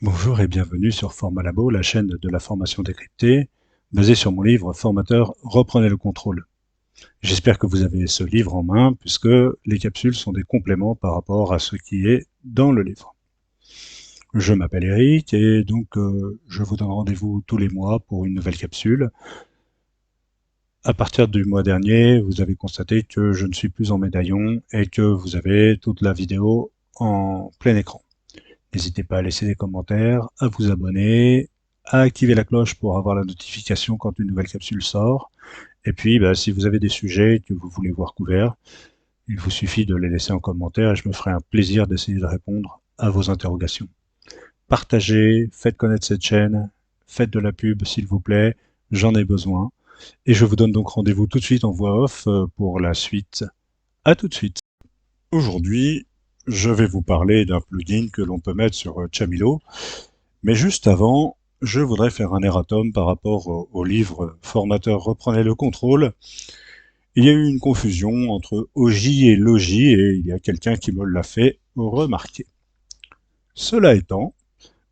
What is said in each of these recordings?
Bonjour et bienvenue sur Format Labo, la chaîne de la formation décryptée, basée sur mon livre Formateur, reprenez le contrôle. J'espère que vous avez ce livre en main, puisque les capsules sont des compléments par rapport à ce qui est dans le livre. Je m'appelle Eric et donc je vous donne rendez-vous tous les mois pour une nouvelle capsule. À partir du mois dernier, vous avez constaté que je ne suis plus en médaillon et que vous avez toute la vidéo en plein écran. N'hésitez pas à laisser des commentaires, à vous abonner, à activer la cloche pour avoir la notification quand une nouvelle capsule sort. Et puis, si vous avez des sujets que vous voulez voir couverts, il vous suffit de les laisser en commentaire et je me ferai un plaisir d'essayer de répondre à vos interrogations. Partagez, faites connaître cette chaîne, faites de la pub s'il vous plaît, j'en ai besoin. Et je vous donne donc rendez-vous tout de suite en voix off pour la suite. À tout de suite. Aujourd'hui, je vais vous parler d'un plugin que l'on peut mettre sur Chamilo. Mais juste avant, je voudrais faire un erratum par rapport au livre Formateur, reprenez le contrôle. Il y a eu une confusion entre OJ et Logi et il y a quelqu'un qui me l'a fait remarquer. Cela étant,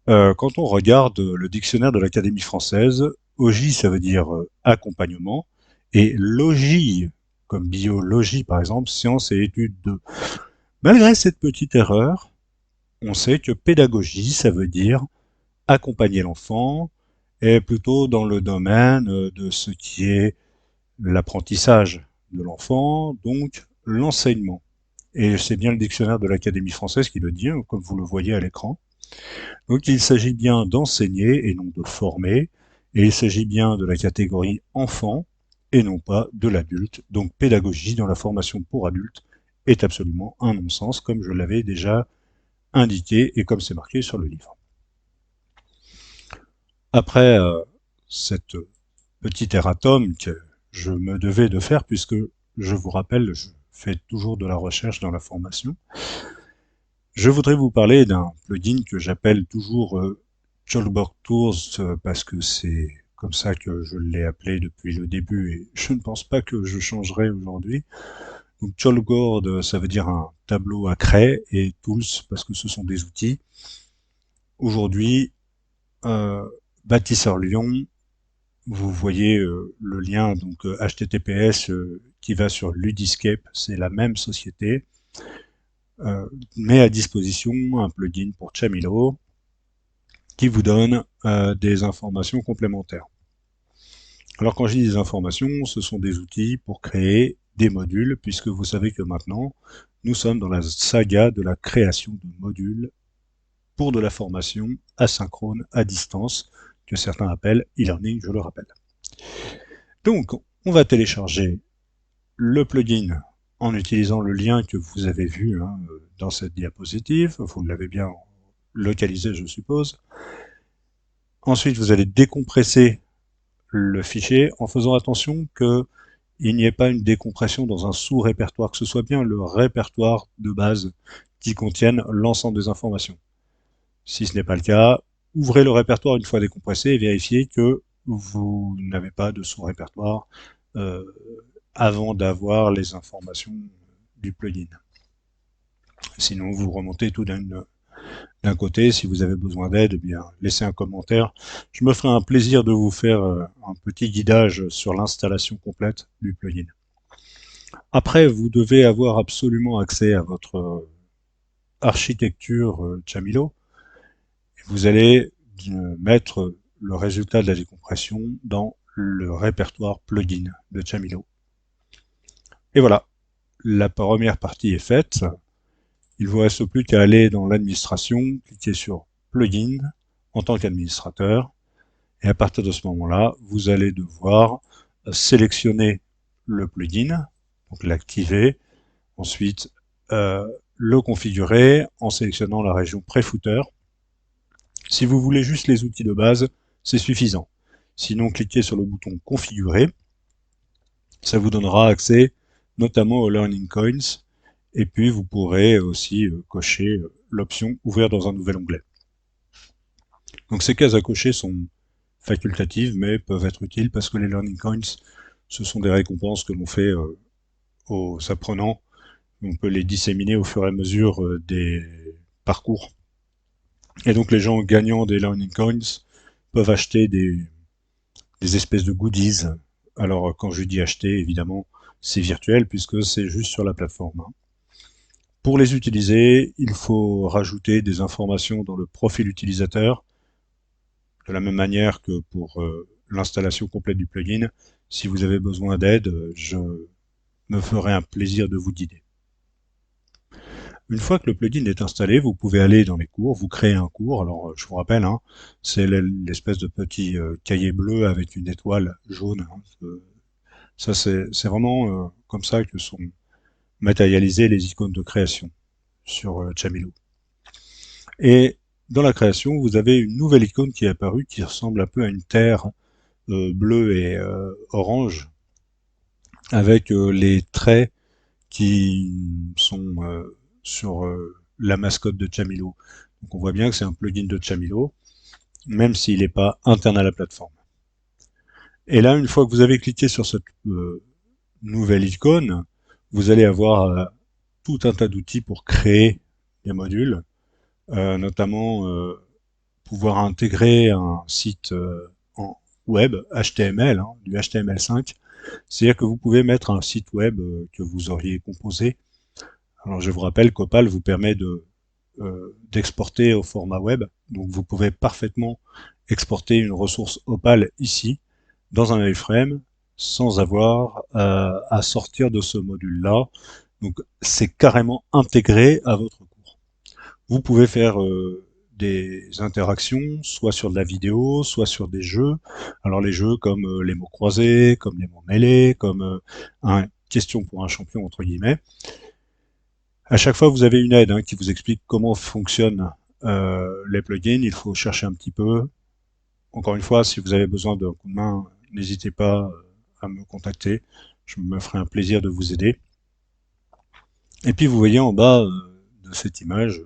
quand on regarde le dictionnaire de l'Académie française, OJ ça veut dire accompagnement et Logi, comme biologie par exemple, sciences et études de. Malgré cette petite erreur, on sait que pédagogie ça veut dire accompagner l'enfant est plutôt dans le domaine de ce qui est l'apprentissage de l'enfant, donc l'enseignement. Et c'est bien le dictionnaire de l'Académie française qui le dit, comme vous le voyez à l'écran. Donc il s'agit bien d'enseigner et non de former, et il s'agit bien de la catégorie enfant et non pas de l'adulte. Donc pédagogie dans la formation pour adultes est absolument un non-sens, comme je l'avais déjà indiqué et comme c'est marqué sur le livre. Après cette petit erratum que je me devais de faire puisque, je vous rappelle, je fais toujours de la recherche dans la formation. Je voudrais vous parler d'un plugin que j'appelle toujours Chalkboard Tools parce que c'est comme ça que je l'ai appelé depuis le début et je ne pense pas que je changerai aujourd'hui. Donc Chalkboard, ça veut dire un tableau à craie et Tools parce que ce sont des outils. Aujourd'hui, Bâtisseur Lyon, vous voyez le lien donc HTTPS qui va sur Ludiscape, c'est la même société, met à disposition un plugin pour Chamilo qui vous donne des informations complémentaires. Alors quand je dis des informations, ce sont des outils pour créer des modules, puisque vous savez que maintenant, nous sommes dans la saga de la création de modules pour de la formation asynchrone à distance, que certains appellent e-learning, je le rappelle. Donc, on va télécharger le plugin en utilisant le lien que vous avez vu dans cette diapositive. Vous l'avez bien localisé, je suppose. Ensuite, vous allez décompresser le fichier en faisant attention qu'il n'y ait pas une décompression dans un sous-répertoire, que ce soit bien le répertoire de base qui contienne l'ensemble des informations. Si ce n'est pas le cas, ouvrez le répertoire une fois décompressé et vérifiez que vous n'avez pas de sous-répertoire avant d'avoir les informations du plugin. Sinon, vous remontez tout d'un côté. Si vous avez besoin d'aide, eh bien, laissez un commentaire. Je me ferai un plaisir de vous faire un petit guidage sur l'installation complète du plugin. Après, vous devez avoir absolument accès à votre architecture Chamilo. Vous allez mettre le résultat de la décompression dans le répertoire plugin de Chamilo. Et voilà, la première partie est faite. Il ne vous reste plus qu'à aller dans l'administration, cliquer sur plugin en tant qu'administrateur. Et à partir de ce moment-là, vous allez devoir sélectionner le plugin, donc l'activer, ensuite le configurer en sélectionnant la région pré-footer. Si vous voulez juste les outils de base, c'est suffisant. Sinon, cliquez sur le bouton configurer. Ça vous donnera accès notamment aux Learning Coins. Et puis, vous pourrez aussi cocher l'option ouvrir dans un nouvel onglet. Donc, ces cases à cocher sont facultatives, mais peuvent être utiles parce que les Learning Coins, ce sont des récompenses que l'on fait aux apprenants. On peut les disséminer au fur et à mesure des parcours. Et donc les gens gagnant des Learning Coins peuvent acheter des espèces de goodies. Alors quand je dis acheter, évidemment, c'est virtuel puisque c'est juste sur la plateforme, hein. Pour les utiliser, il faut rajouter des informations dans le profil utilisateur, de la même manière que pour l'installation complète du plugin. Si vous avez besoin d'aide, je me ferai un plaisir de vous guider. Une fois que le plugin est installé, vous pouvez aller dans les cours, vous créez un cours. Alors, je vous rappelle, hein, c'est l'espèce de petit cahier bleu avec une étoile jaune, hein. Ça, c'est vraiment comme ça que sont matérialisées les icônes de création sur Chamilo. Et dans la création, vous avez une nouvelle icône qui est apparue qui ressemble un peu à une terre bleue et orange avec les traits qui sont sur la mascotte de Chamilo. Donc on voit bien que c'est un plugin de Chamilo, même s'il n'est pas interne à la plateforme. Et là, une fois que vous avez cliqué sur cette nouvelle icône, vous allez avoir tout un tas d'outils pour créer des modules, notamment pouvoir intégrer un site en web HTML, hein, du HTML5. C'est-à-dire que vous pouvez mettre un site web que vous auriez composé. Alors je vous rappelle qu'Opal vous permet d'exporter au format web. Donc vous pouvez parfaitement exporter une ressource Opal ici, dans un iframe, sans avoir à sortir de ce module-là. Donc c'est carrément intégré à votre cours. Vous pouvez faire des interactions, soit sur de la vidéo, soit sur des jeux. Alors les jeux comme les mots croisés, comme les mots mêlés, comme un question pour un champion, entre guillemets. À chaque fois, vous avez une aide qui vous explique comment fonctionnent les plugins. Il faut chercher un petit peu. Encore une fois, si vous avez besoin d'un coup de main, n'hésitez pas à me contacter. Je me ferai un plaisir de vous aider. Et puis, vous voyez en bas de cette image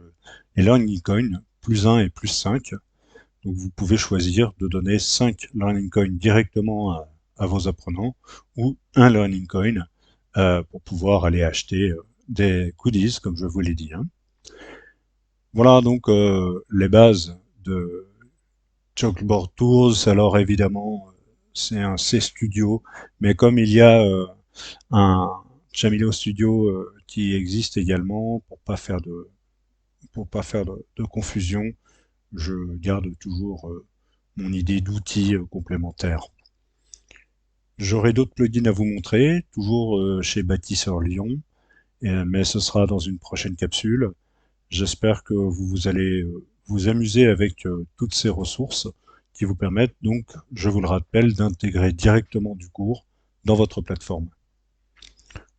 les learning coins, plus 1 et plus 5. Donc, vous pouvez choisir de donner 5 learning coins directement à vos apprenants ou un learning coin pour pouvoir aller acheter des goodies, comme je vous l'ai dit, hein. Voilà donc les bases de Chalkboard Tools. Alors évidemment, c'est un C Studio, mais comme il y a un Chamilo Studio qui existe également, pour pas faire de confusion, je garde toujours mon idée d'outils complémentaires. J'aurai d'autres plugins à vous montrer, toujours chez Bâtisseur Lyon, mais ce sera dans une prochaine capsule. J'espère que vous allez vous amuser avec toutes ces ressources qui vous permettent donc, je vous le rappelle, d'intégrer directement du cours dans votre plateforme.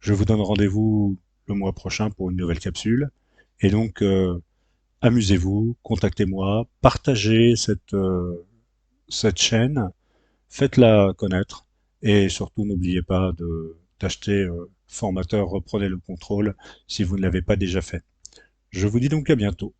Je vous donne rendez-vous le mois prochain pour une nouvelle capsule. Et donc, amusez-vous, contactez-moi, partagez cette chaîne, faites-la connaître et surtout n'oubliez pas d'acheter Formateur, reprenez le contrôle si vous ne l'avez pas déjà fait. Je vous dis donc à bientôt.